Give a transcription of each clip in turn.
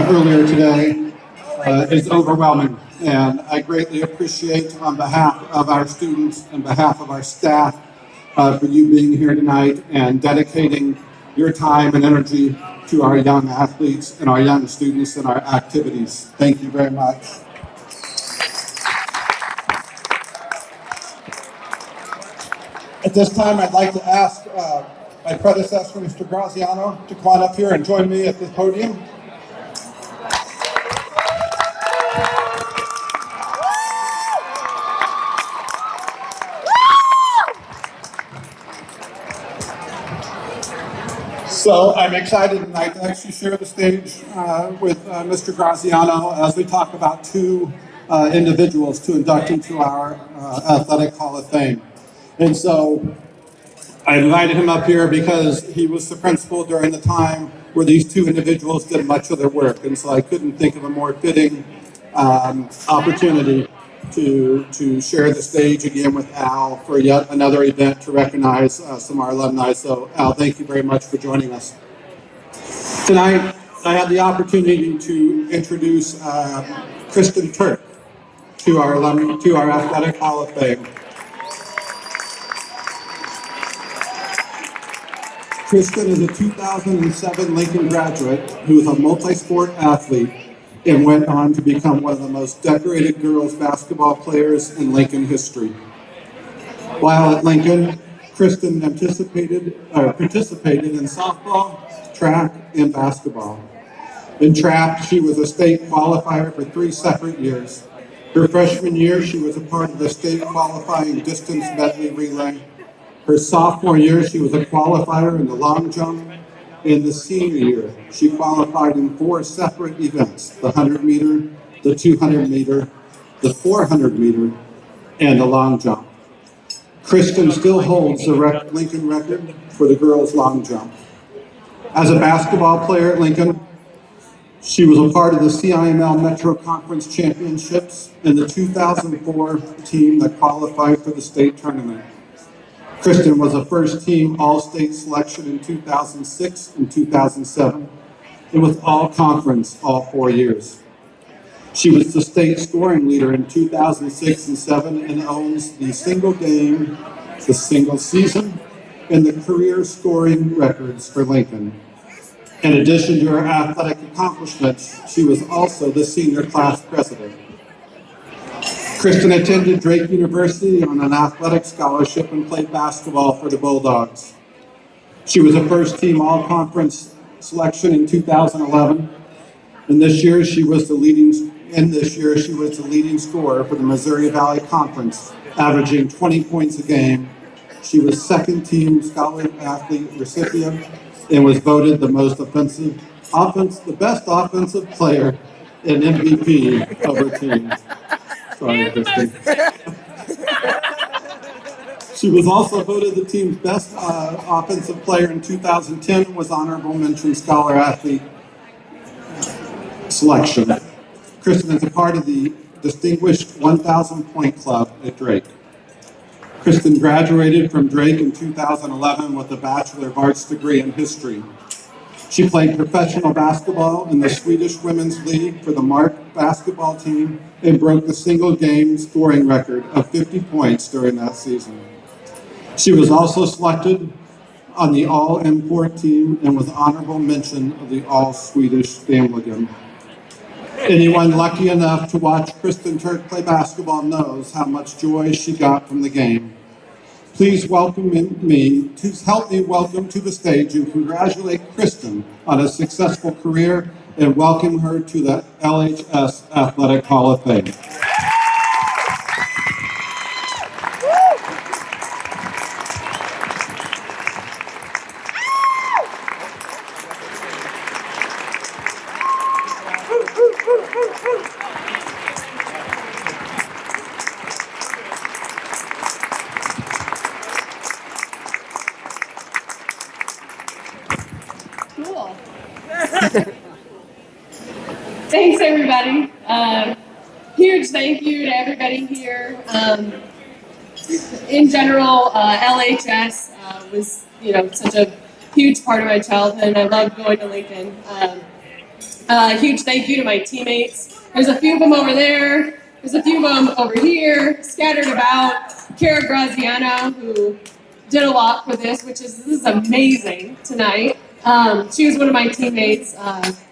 earlier today is overwhelming, and I greatly appreciate on behalf of our students and behalf of our staff for you being here tonight and dedicating your time and energy to our young athletes and our young students and our activities. Thank you very much. At this time, I'd like to ask my predecessor, Mr. Graziano, to come on up here and join me at the podium. So I'm excited tonight to actually share the stage with Mr. Graziano as we talk about two individuals to induct into our Athletic Hall of Fame. And so I invited him up here because he was the principal during the time where these two individuals did much of their work. And so I couldn't think of a more fitting opportunity to share the stage again with Al for yet another event to recognize some of our alumni. So Al, thank you very much for joining us. Tonight, I had the opportunity to introduce Kristen Turk to our Athletic Hall of Fame. Kristen is a 2007 Lincoln graduate who is a multi-sport athlete and went on to become one of the most decorated girls basketball players in Lincoln history. While at Lincoln, Kristen participated in softball, track, and basketball. In track, she was a state qualifier for 3 separate years. Her freshman year, she was a part of the state qualifying distance medley relay. Her sophomore year, she was a qualifier in the long jump. In the senior year, she qualified in 4 separate events: the 100-meter, the 200-meter, the 400-meter, and the long jump. Kristen still holds the Lincoln record for the girls' long jump. As a basketball player at Lincoln, she was a part of the CIML Metro Conference Championships and the 2004 team that qualified for the state tournament. Kristen was a first-team All-State selection in 2006 and 2007, and was All-Conference all 4 years. She was the state scoring leader in 2006 and 7 and owns the single game, the single season, and the career scoring records for Lincoln. In addition to her athletic accomplishments, she was also the senior class president. Kristen attended Drake University on an athletic scholarship and played basketball for the Bulldogs. She was a first-team All-Conference selection in 2011, and this year she was the leading scorer for the Missouri Valley Conference, averaging 20 points a game. She was second-team Scholar Athlete recipient and was voted the best offensive player and MVP of her team. Sorry, Kristen. She was also voted the team's best offensive player in 2010 and was honorable mention Scholar Athlete selection. Kristen is a part of the distinguished 1,000 Point Club at Drake. Kristen graduated from Drake in 2011 with a Bachelor of Arts degree in history. She played professional basketball in the Swedish Women's League for the Mark basketball team and broke the single-game scoring record of 50 points during that season. She was also selected on the All-Import team and was honorable mention of the All-Swedish Damlagen. Anyone lucky enough to watch Kristen Turk play basketball knows how much joy she got from the game. Please help me welcome to the stage and congratulate Kristen on a successful career and welcome her to the LHS Athletic Hall of Fame. Cool. Thanks, everybody. Huge thank you to everybody here. In general, LHS was, such a huge part of my childhood. I loved going to Lincoln. Huge thank you to my teammates. There's a few of them over there. There's a few of them over here, scattered about. Kara Graziano, who did a lot for this, this is amazing tonight. She was one of my teammates.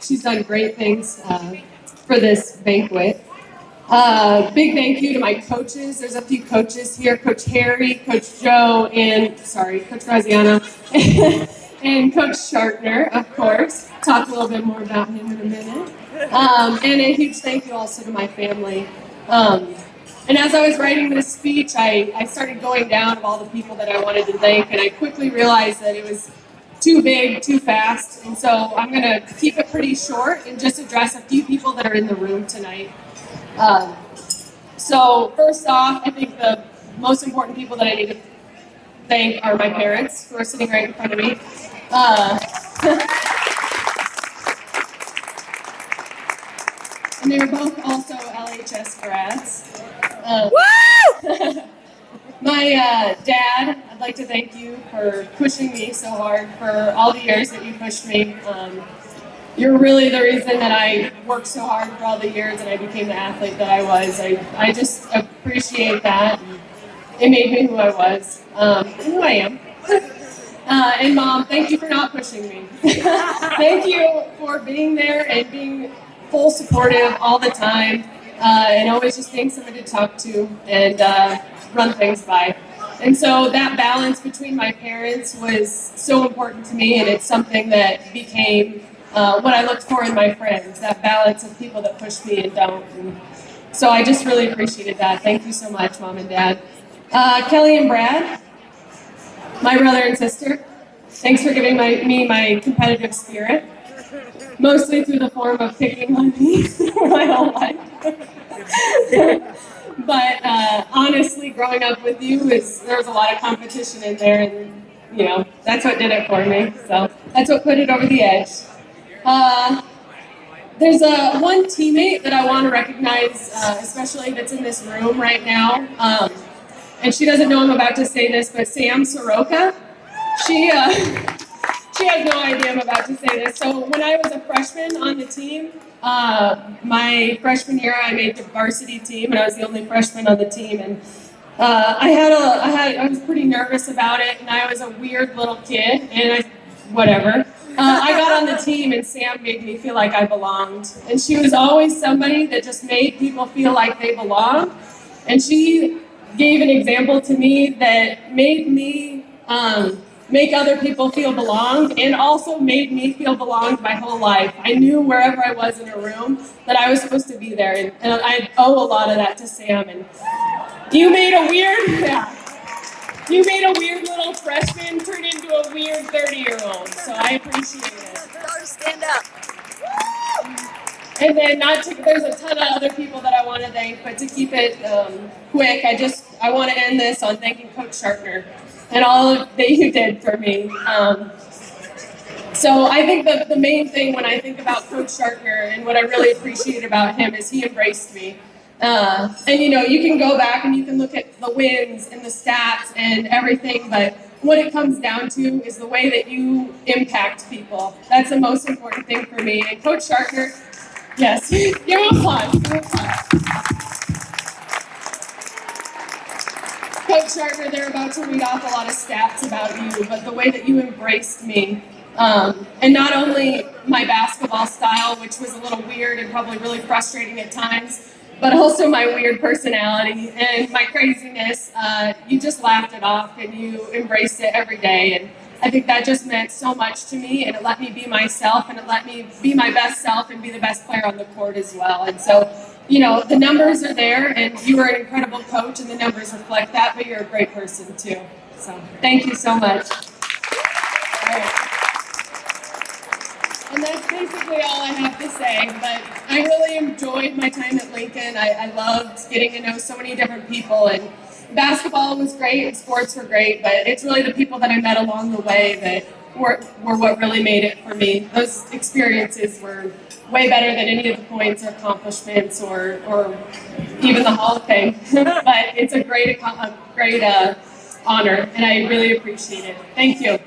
She's done great things for this banquet. Big thank you to my coaches. There's a few coaches here, Coach Harry, Coach Joe, Coach Graziano, and Coach Shartner, of course. Talk a little bit more about him in a minute. And a huge thank you also to my family. And as I was writing this speech, I started going down of all the people that I wanted to thank, and I quickly realized that it was too big, too fast, and so I'm going to keep it pretty short and just address a few people that are in the room tonight. So first off, I think the most important people that I need to thank are my parents, who are sitting right in front of me. And they were both also LHS grads. My dad, I'd like to thank you for pushing me so hard for all the years that you pushed me. You're really the reason that I worked so hard for all the years and I became the athlete that I was. I just appreciate that. It made me who I was, and who I am. And Mom, thank you for not pushing me. Thank you for being there and being full supportive all the time, and always just being somebody to talk to and run things by. And so that balance between my parents was so important to me, and it's something that became what I looked for in my friends, that balance of people that push me and don't. And so I just really appreciated that. Thank you so much, Mom and Dad. Kelly and Brad, my brother and sister, thanks for giving me my competitive spirit, mostly through the form of picking on me my whole life. But honestly, growing up with you, there was a lot of competition in there, and that's what did it for me. So that's what put it over the edge. There's one teammate that I want to recognize, especially that's in this room right now. And she doesn't know I'm about to say this, but Sam Soroka, she has no idea I'm about to say this. So when I was a freshman on the team, my freshman year, I made the varsity team, and I was the only freshman on the team. And I was pretty nervous about it, and I was a weird little kid, and whatever. I got on the team, and Sam made me feel like I belonged. And she was always somebody that just made people feel like they belonged. And she gave an example to me that made me make other people feel belonged, and also made me feel belonged my whole life. I knew wherever I was in a room that I was supposed to be there, and I owe a lot of that to Sam. And you made a weird little freshman turn into a weird 30-year-old, so I appreciate it. Stand up. And then there's a ton of other people that I want to thank, but to keep it quick, I want to end this on thanking Coach Shartner and all that you did for me. So I think the main thing when I think about Coach Shartner and what I really appreciate about him is he embraced me. And you can go back and you can look at the wins and the stats and everything, but what it comes down to is the way that you impact people. That's the most important thing for me. And Coach Shartner, yes, give him applause. Coach Shartner, they're about to read off a lot of stats about you, but the way that you embraced me, and not only my basketball style, which was a little weird and probably really frustrating at times, but also my weird personality and my craziness, you just laughed it off and you embraced it every day. And I think that just meant so much to me, and it let me be myself, and it let me be my best self and be the best player on the court as well. And so, the numbers are there, and you were an incredible coach, and the numbers reflect that, but you're a great person too. So thank you so much. All right. And that's basically all I have to say, but I really enjoyed my time at Lincoln. I loved getting to know so many different people, and basketball was great, and sports were great, but it's really the people that I met along the way that were what really made it for me. Those experiences were way better than any of the points or accomplishments or even the Hall of Fame, but it's a great honor, and I really appreciate it. Thank you.